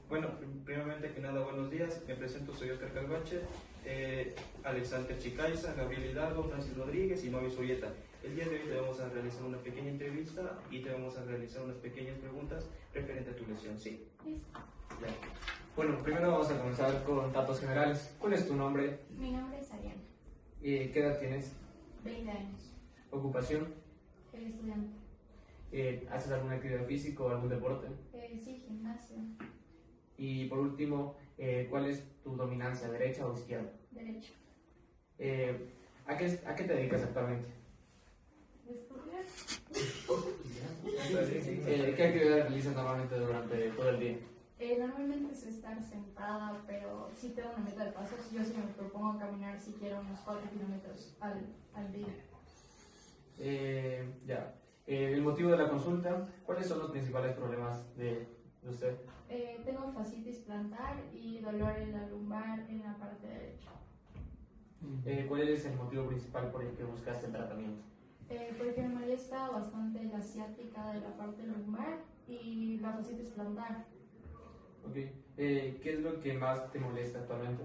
Bueno, primeramente que nada, buenos días. Me presento, soy Oscar Calvache, Alexander Chicaiza, Gabriel Hidalgo, Francis Rodríguez y Mauricio Urieta. El día de hoy te vamos a realizar una pequeña entrevista y te vamos a realizar unas pequeñas preguntas referente a tu lesión, ¿sí? Listo. Ya. Bueno, primero vamos a comenzar con datos generales. ¿Cuál es tu nombre? Mi nombre es Ariana, ¿Qué edad tienes? 20 años, ¿Ocupación? estudiante. ¿Haces alguna actividad física o algún deporte? Sí, gimnasio, Y por último, ¿cuál es tu dominancia, derecha o izquierda? derecho. ¿A qué te dedicas actualmente? Estudiar. ¿Qué actividades realizas normalmente durante todo el día? Normalmente es estar sentada, pero sí tengo una meta de pasos. Yo sí me propongo caminar siquiera unos 4 kilómetros al día. Ya. El motivo de la consulta, ¿cuáles son los principales problemas de usted? Tengo fascitis plantar y dolor en la lumbar en la parte derecha. ¿Cuál es el motivo principal por el que buscaste el tratamiento? Porque me molesta bastante la ciática de la parte lumbar y la fascitis plantar. Okay. ¿Qué es lo que más te molesta actualmente?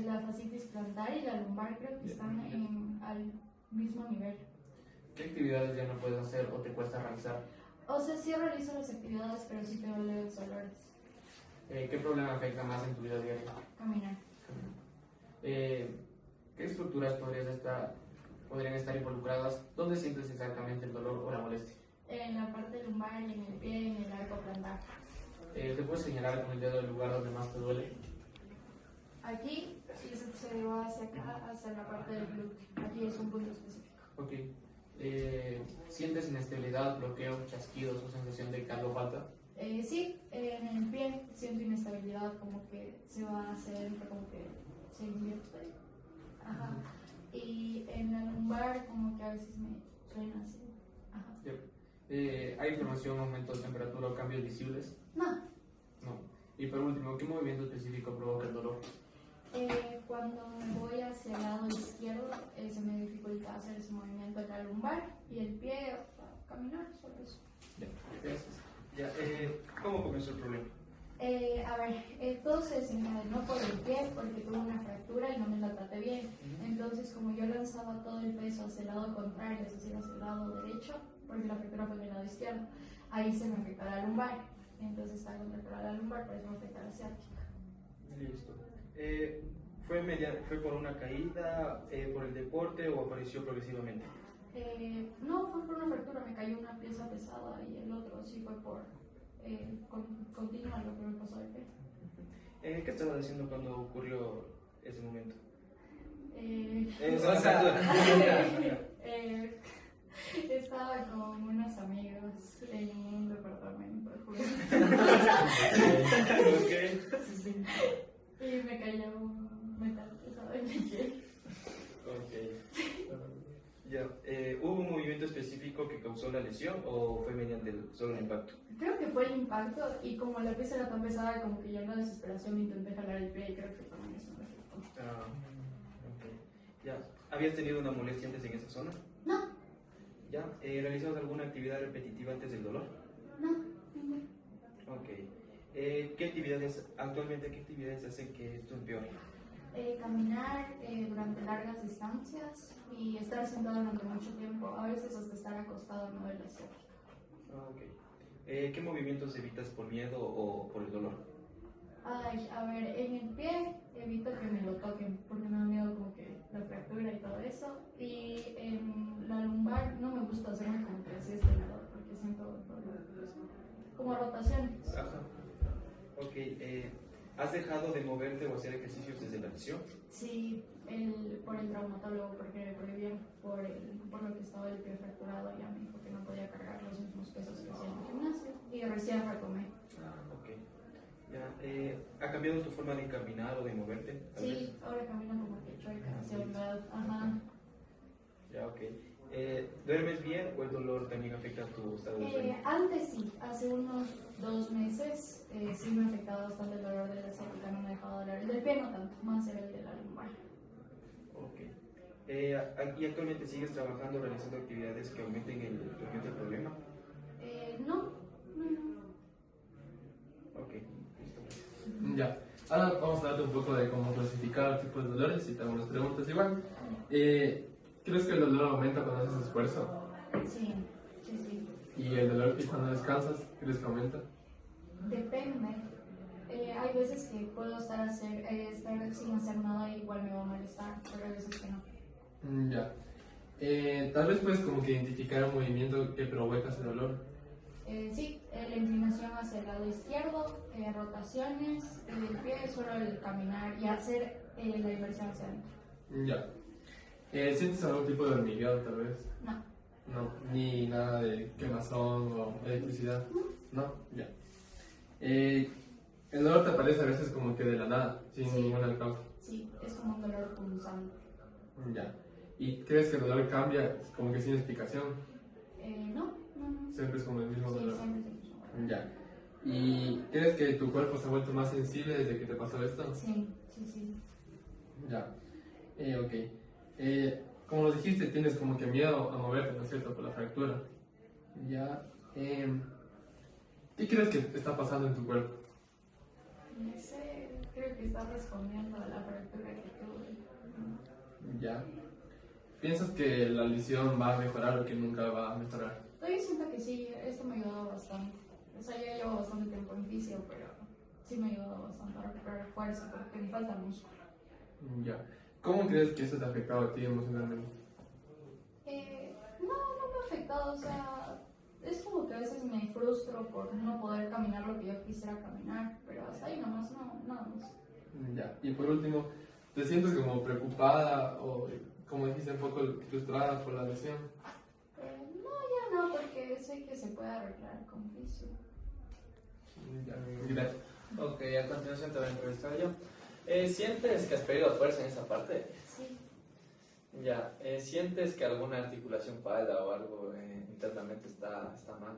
La fascitis plantar y la lumbar creo que están al mismo nivel. ¿Qué actividades ya no puedes hacer o te cuesta realizar? O sea, sí realizo las actividades, pero sí tengo leves dolores. ¿Qué problema afecta más en tu vida diaria? Caminar. ¿Qué estructuras podrían estar involucradas? ¿Dónde sientes exactamente el dolor o la molestia? En la parte lumbar y en el pie y en el arco plantar. ¿Te puedes señalar con el dedo el lugar donde más te duele? Aquí y se va hacia acá, hacia la parte del glúteo. Aquí es un punto específico. Ok. ¿Sientes inestabilidad, bloqueo, chasquidos o sensación de que algo falta? Sí, en el pie siento inestabilidad, como que se va hacia adentro, como que se invierte. Ajá. Y en la lumbar, como que a veces me frena así. Ajá. Yep. ¿Hay inflamación, aumento de temperatura o cambios visibles? No. No. Y por último, ¿qué movimiento específico provoca el dolor? Cuando me voy hacia el lado izquierdo, se me dificulta hacer ese movimiento de la lumbar y el pie, o sea, caminar, solo eso. Ya, gracias. Ya, ¿cómo comenzó el problema? A ver, todo se desencadenó por el pie porque tuve una fractura y no me la traté bien. Entonces, como yo lanzaba todo el peso hacia el lado contrario, es decir, hacia el lado derecho, porque la fractura fue en el lado izquierdo, ahí se me afectó la lumbar. Entonces está contracturada la lumbar, por eso me afecta la ciática. Listo. ¿Fue por una caída, por el deporte o apareció progresivamente? No, fue por una fractura, me cayó una pieza pesada y el otro sí fue por continua lo que me pasó del pie. ¿Qué estabas haciendo cuando ocurrió ese momento? Estaba con unos amigos en un departamento Okay. y me cayó un metal pesado en el pie. Ya. ¿Hubo un movimiento específico que causó la lesión o fue mediante solo el impacto? Creo que fue el impacto y como la pieza era tan pesada, como que yo en la desesperación intenté jalar el pie y creo que también eso me afectó. Ya. ¿Habías tenido una molestia antes en esa zona? No. ¿Ya? ¿Realizabas alguna actividad repetitiva antes del dolor? No, ninguna. Ok. Actualmente, qué actividades hacen que esto empeore? Caminar durante largas distancias y estar sentado durante mucho tiempo, a veces hasta estar acostado no de la ciática. Ok. ¿Qué movimientos evitas por miedo o por el dolor? Ay, a ver, en el pie evito que me lo toquen porque me da miedo como que la fractura y todo eso. Y en la lumbar no me gusta hacerme como que así estirado porque siento dolor, como rotaciones. Ajá. Ok. ¿Has dejado de moverte o hacer ejercicios desde la lesión? Sí, por el traumatólogo, porque me prohibían por lo que estaba el pie fracturado, ya me dijo que no podía cargar los mismos pesos que hacía en el gimnasio y recién retomé. Ok. Ya. ¿Ha cambiado tu forma de caminar o de moverte? Sí, ahora camino como que chueca hacia un lado. Ajá. Ya, ok. ¿Duermes bien o el dolor también afecta tu estado de sueño? Antes sí, hace unos 2 meses sí me afectaba bastante el dolor de la ciática, no me dejaba doler. El del pie no tanto, más era el de la lumbar. Ok. ¿Y actualmente sigues trabajando, realizando actividades que aumenten el problema? No. Ok, listo. Ya. Ahora vamos a hablarte un poco de cómo clasificar tipos de dolores y te hago unas preguntas igual. ¿Crees que el dolor aumenta cuando haces esfuerzo? Sí, sí, sí. ¿Y el dolor que cuando descansas, crees que aumenta? Depende. Hay veces que puedo estar sin hacer nada y igual me va a molestar, pero hay veces que no. Ya. Tal vez puedes como que identificar un movimiento que provoca ese dolor. Sí, la inclinación hacia el lado izquierdo, rotaciones del pie, solo el caminar y hacer la inversión hacia adentro. Ya. ¿Sientes algún tipo de hormigueo tal vez? No. No, ni nada de quemazón o electricidad. No, ya. El dolor te aparece a veces como que de la nada, sin Sí. ninguna causa. Sí, es como un dolor punzante. Ya. ¿Y crees que el dolor cambia como que sin explicación? No, no, no. Siempre es como el mismo Sí, dolor. siempre es el mismo. Ya. ¿Y crees que tu cuerpo se ha vuelto más sensible desde que te pasó esto? Sí, sí, sí. Ya. Ok. Como nos dijiste, tienes como que miedo a moverte, ¿no es cierto? Por la fractura. Ya. ¿Qué crees que está pasando en tu cuerpo? No sé, creo que está respondiendo a la fractura que tuve. Ya. ¿Piensas que la lesión va a mejorar o que nunca va a mejorar? Yo siento que sí, esto me ha ayudado bastante. O sea, ya llevo bastante tiempo en fisio, pero sí me ha ayudado bastante a recuperar fuerza porque me falta músculo. Ya. ¿Cómo crees que eso te ha afectado a ti emocionalmente? No, no me ha afectado, o sea, es como que a veces me frustro por no poder caminar lo que yo quisiera caminar, pero hasta ahí nomás, no, nada más. Ya. Y por último, ¿te sientes como preocupada o, como dijiste, un poco frustrada por la lesión? No, ya no, porque sé que se puede arreglar con fisio. Ya. Gracias. Ok, a continuación te voy a entrevistar yo. ¿Sientes que has perdido fuerza en esa parte? Sí. Ya. ¿Sientes que alguna articulación falla o algo internamente está mal?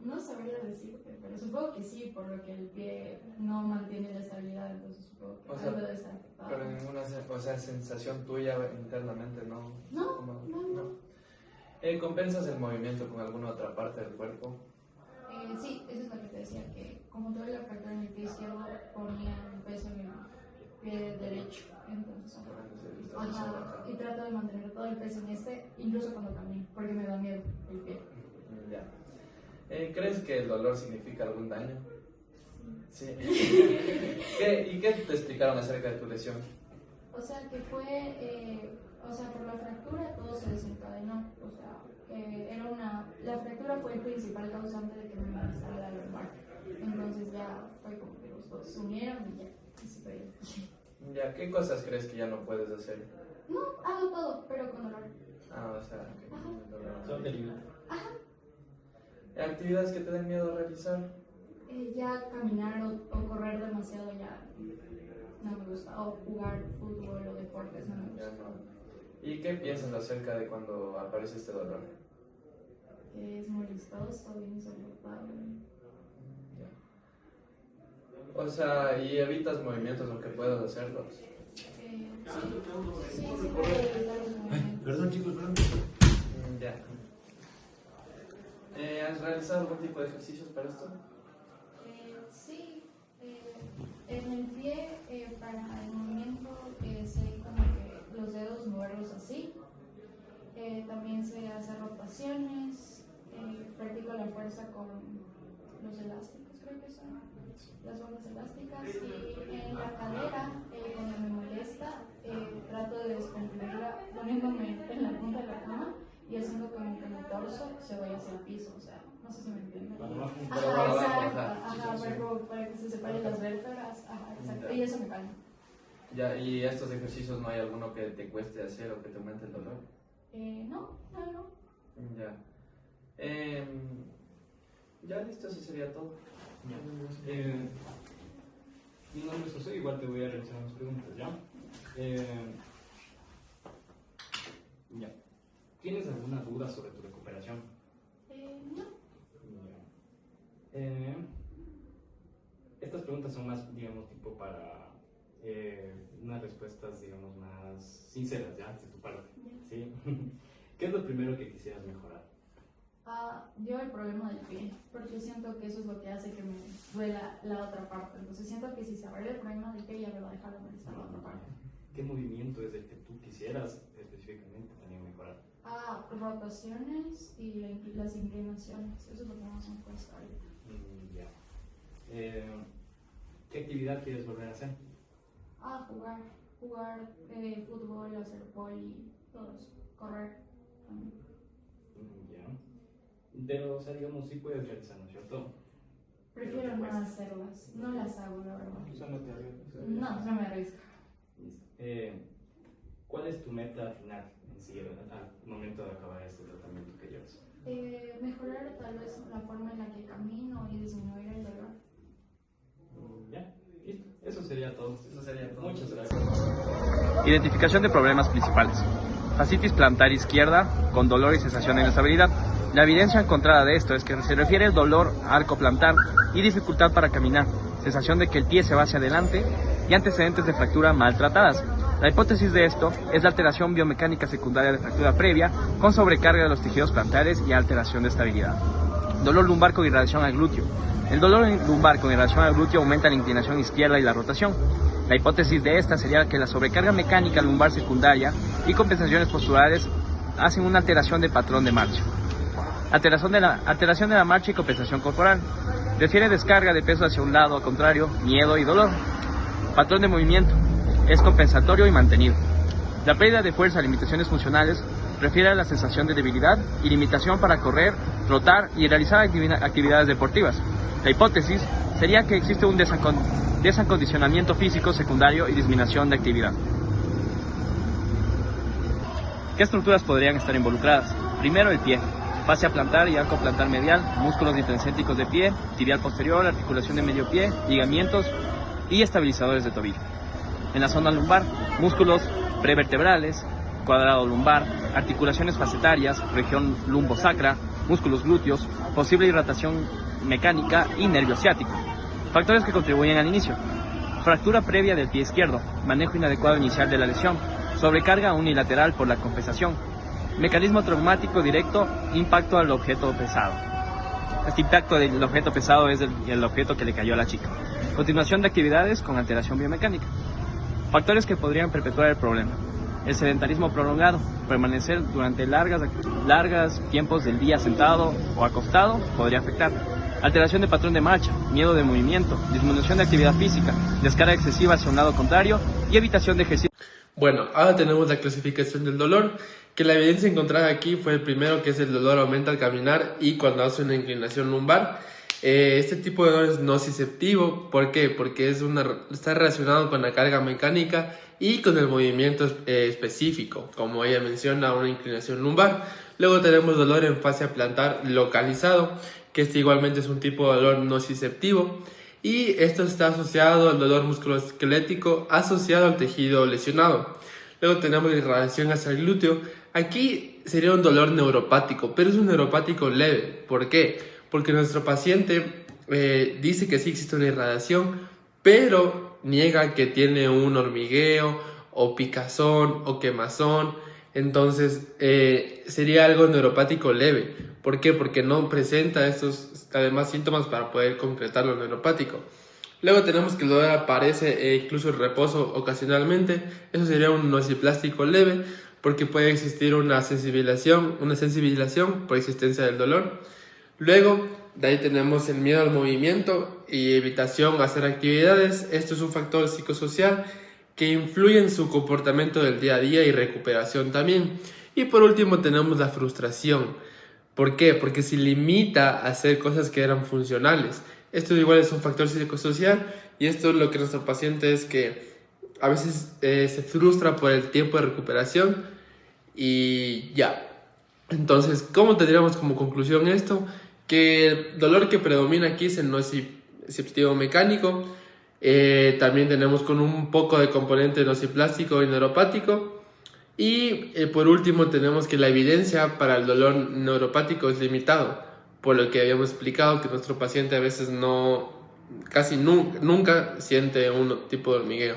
No sabría decirte, pero supongo que sí, por lo que el pie no mantiene la estabilidad, entonces supongo que O sea, algo debe estar afectado. Pero ninguna sensación tuya internamente no. No, ¿Cómo? no. ¿Compensas el movimiento con alguna otra parte del cuerpo? Sí, eso es lo que te decía, que como tuve la fractura en el pie izquierdo, ponía el peso en el pie derecho, entonces ajá, y trato de mantener todo el peso en este, incluso cuando camino, porque me da miedo el pie. Ya. ¿Crees que el dolor significa algún daño? Sí. ¿Y qué te explicaron acerca de tu lesión? O sea, que fue, por la fractura todo se desencadenó, o sea, que la fractura fue el principal causante de que me molestara la lumbar. Entonces ya fue como que los dos se unieron y ya, y se perdió. Ya, ¿qué cosas crees que ya no puedes hacer? No, hago todo, pero con dolor. O sea, que Ajá. el dolor. Son derivados. Ajá. ¿Actividades que te den miedo a realizar? Ya caminar o correr demasiado ya no me gusta, o jugar fútbol o deportes no me Ya gusta. no. ¿Y qué piensas acerca de cuando aparece este dolor? Que es molestoso, insoportable. Ya. O sea, ¿y evitas movimientos o que puedas hacerlos? Sí, puedo evitar los movimientos. Perdón, chicos, perdón. Ya. ¿Has realizado algún tipo de ejercicios para esto? Sí, en el pie, para el movimiento, sé como que los dedos moverlos así. También sé hacer rotaciones, practico la fuerza con los elásticos, creo que son las barras elásticas. Y en la cadera, cuando me molesta, trato de descomprimirla poniéndome en la punta de la cama y haciendo como que mi torso se vaya hacia el piso, o sea, no sé si me entienden. Ajá, exacto, para que se separen las vértebras, ajá, exacto, y eso me calma. Ya, ¿y estos ejercicios no hay alguno que te cueste hacer o que te aumente el dolor? No. Ya. Ya listo, eso sería todo. Mi nombre es José, igual te voy a realizar unas preguntas, ¿ya? Ya. ¿Tienes alguna duda sobre tu recuperación? No. Estas preguntas son más, digamos, tipo para unas respuestas, digamos, más sinceras, ¿ya? De tu parte, ¿sí? ¿Qué es lo primero que quisieras mejorar? Yo el problema del pie, porque siento que eso es lo que hace que me duela la otra parte. Entonces siento que si se arregla el problema del pie ya me va a dejar de molestar la otra parte. ¿Qué movimiento es el que tú quisieras específicamente también mejorar? Rotaciones y las inclinaciones, eso es lo que más me cuesta ahorita. Ya. ¿Qué actividad quieres volver a hacer? Jugar fútbol, hacer poli, todo eso, correr también. Ya. Pero, o sea, digamos, sí puedes realizar, ¿no es cierto? Prefiero no hacerlas, no las hago, la verdad. O sea, no te arriesgas. No me arriesgo. Listo. ¿Cuál es tu meta final en sí, al momento de acabar este tratamiento que llevas? Mejorar tal vez la forma en la que camino y disminuir el dolor. Ya, listo. Eso sería todo. Muchas gracias. Identificación de problemas principales. Fascitis plantar izquierda con dolor y sensación de inestabilidad. La evidencia encontrada de esto es que se refiere al dolor arco-plantar y dificultad para caminar, sensación de que el pie se va hacia adelante y antecedentes de fractura maltratadas. La hipótesis de esto es la alteración biomecánica secundaria de fractura previa con sobrecarga de los tejidos plantares y alteración de estabilidad. Dolor lumbar con irradiación al glúteo. El dolor lumbar con irradiación al glúteo aumenta la inclinación izquierda y la rotación. La hipótesis de esta sería que la sobrecarga mecánica lumbar secundaria y compensaciones posturales hacen una alteración del patrón de marcha. Alteración de la marcha y compensación corporal. Refiere descarga de peso hacia un lado, al contrario, miedo y dolor. Patrón de movimiento. Es compensatorio y mantenido. La pérdida de fuerza, limitaciones funcionales, refiere a la sensación de debilidad y limitación para correr, trotar y realizar actividades deportivas. La hipótesis sería que existe un desacondicionamiento físico secundario y disminución de actividad. ¿Qué estructuras podrían estar involucradas? Primero, el pie. Fascia plantar y arco plantar medial, músculos intracéntricos de pie, tibial posterior, articulación de medio pie, ligamentos y estabilizadores de tobillo. En la zona lumbar, músculos prevertebrales, cuadrado lumbar, articulaciones facetarias, región lumbosacra, músculos glúteos, posible irritación mecánica y nervio ciático. Factores que contribuyen al inicio: fractura previa del pie izquierdo, manejo inadecuado inicial de la lesión, sobrecarga unilateral por la compensación, mecanismo traumático directo, impacto al objeto pesado. Este impacto del objeto pesado es el objeto que le cayó a la chica. Continuación de actividades con alteración biomecánica. Factores que podrían perpetuar el problema: el sedentarismo prolongado, permanecer durante largas tiempos del día sentado o acostado podría afectar. Alteración de patrón de marcha, miedo de movimiento, disminución de actividad física, descarga excesiva hacia un lado contrario y evitación de ejercicio. Bueno, ahora tenemos la clasificación del dolor, que la evidencia encontrada aquí fue el primero, que es el dolor aumenta al caminar y cuando hace una inclinación lumbar. Este tipo de dolor es nociceptivo. ¿Por qué? Porque está relacionado con la carga mecánica y con el movimiento específico, como ella menciona, una inclinación lumbar. Luego tenemos dolor en fascia plantar localizado, que este igualmente es un tipo de dolor nociceptivo. Y esto está asociado al dolor musculoesquelético asociado al tejido lesionado. Luego tenemos la irradiación hacia el glúteo. Aquí sería un dolor neuropático, pero es un neuropático leve. ¿Por qué? Porque nuestro paciente dice que sí existe una irradiación, pero niega que tiene un hormigueo o picazón o quemazón. Entonces sería algo neuropático leve. ¿Por qué? Porque no presenta estos además síntomas para poder concretar lo neuropático. Luego tenemos que el dolor aparece incluso en reposo ocasionalmente. Eso sería un nociplástico leve, porque puede existir una sensibilización por existencia del dolor. Luego, de ahí tenemos el miedo al movimiento y evitación a hacer actividades. Esto es un factor psicosocial que influye en su comportamiento del día a día y recuperación también. Y por último tenemos la frustración. ¿Por qué? Porque se limita a hacer cosas que eran funcionales. Esto igual es un factor psicosocial y esto es lo que nuestro paciente es que a veces se frustra por el tiempo de recuperación y ya. Entonces, ¿cómo tendríamos como conclusión esto? Que el dolor que predomina aquí es el nociceptivo mecánico. También tenemos con un poco de componente nociplástico y neuropático. Y por último tenemos que la evidencia para el dolor neuropático es limitado, por lo que habíamos explicado que nuestro paciente a veces casi nunca siente un tipo de hormigueo.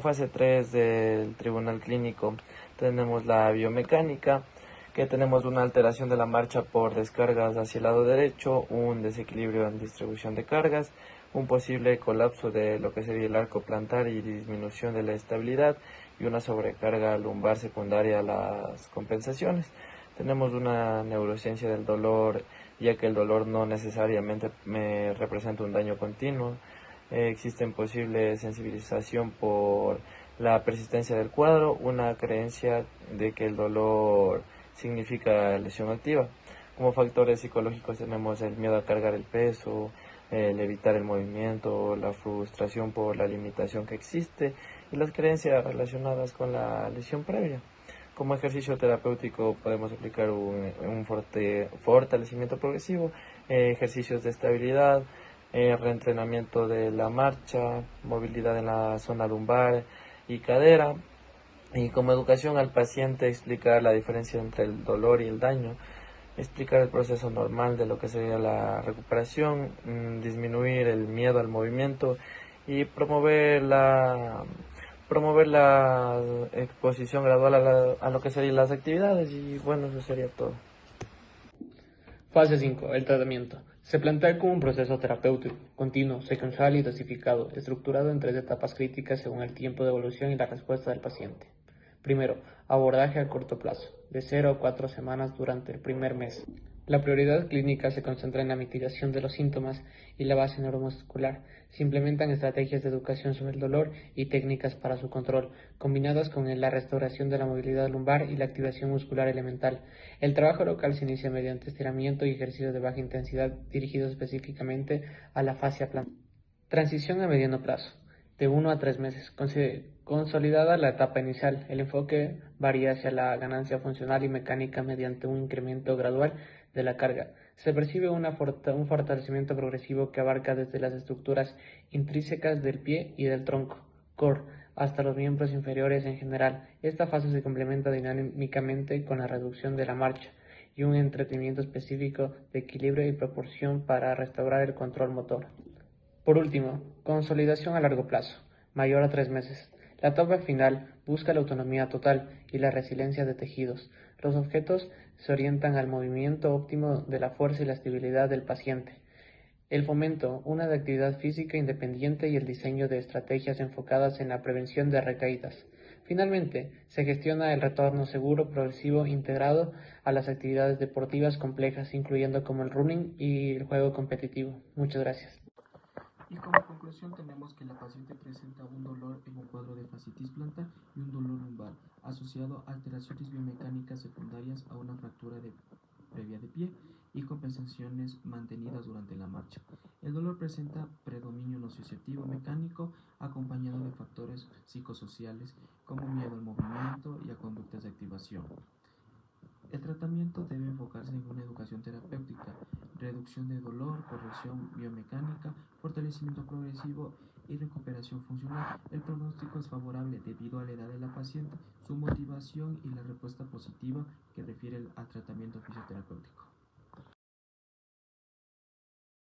Fase 3 del tribunal clínico tenemos la biomecánica, que tenemos una alteración de la marcha por descargas hacia el lado derecho, un desequilibrio en distribución de cargas, un posible colapso de lo que sería el arco plantar y disminución de la estabilidad y una sobrecarga lumbar secundaria a las compensaciones. Tenemos una neurociencia del dolor, ya que el dolor no necesariamente me representa un daño continuo. Existen posible sensibilización por la persistencia del cuadro, una creencia de que el dolor significa lesión activa. Como factores psicológicos tenemos el miedo a cargar el peso, el evitar el movimiento, la frustración por la limitación que existe y las creencias relacionadas con la lesión previa. Como ejercicio terapéutico podemos aplicar un fortalecimiento progresivo, ejercicios de estabilidad, reentrenamiento de la marcha, movilidad en la zona lumbar y cadera. Y como educación al paciente explicar la diferencia entre el dolor y el daño, explicar el proceso normal de lo que sería la recuperación, disminuir el miedo al movimiento y promover la exposición gradual a lo que serían las actividades. Y bueno, eso sería todo. Fase 5. El tratamiento. Se plantea como un proceso terapéutico, continuo, secuencial y dosificado, estructurado en 3 etapas críticas según el tiempo de evolución y la respuesta del paciente. Primero, abordaje a corto plazo, de 0 a 4 semanas durante el primer mes. La prioridad clínica se concentra en la mitigación de los síntomas y la base neuromuscular. Se implementan estrategias de educación sobre el dolor y técnicas para su control, combinadas con la restauración de la movilidad lumbar y la activación muscular elemental. El trabajo local se inicia mediante estiramiento y ejercicios de baja intensidad dirigidos específicamente a la fascia plantar. Transición a mediano plazo, de 1 a 3 meses. Consolidada la etapa inicial, el enfoque varía hacia la ganancia funcional y mecánica mediante un incremento gradual de la carga. Se percibe un fortalecimiento progresivo que abarca desde las estructuras intrínsecas del pie y del tronco, core, hasta los miembros inferiores en general. Esta fase se complementa dinámicamente con la reducción de la marcha y un entrenamiento específico de equilibrio y proporción para restaurar el control motor. Por último, consolidación a largo plazo, mayor a 3 meses. La etapa final busca la autonomía total y la resiliencia de tejidos. Los objetos se orientan al movimiento óptimo de la fuerza y la estabilidad del paciente. El fomento, una de actividad física independiente y el diseño de estrategias enfocadas en la prevención de recaídas. Finalmente, se gestiona el retorno seguro, progresivo, integrado a las actividades deportivas complejas, incluyendo como el running y el juego competitivo. Muchas gracias. Y como conclusión tenemos que la paciente presenta un dolor en un cuadro de fascitis plantar y un dolor lumbar asociado a alteraciones biomecánicas secundarias a una fractura previa de pie y compensaciones mantenidas durante la marcha. El dolor presenta predominio nociceptivo mecánico acompañado de factores psicosociales como miedo al movimiento y a conductas de activación. El tratamiento debe enfocarse en una educación terapéutica, reducción de dolor, corrección biomecánica, fortalecimiento progresivo y recuperación funcional. El pronóstico es favorable debido a la edad de la paciente, su motivación y la respuesta positiva que refiere al tratamiento fisioterapéutico.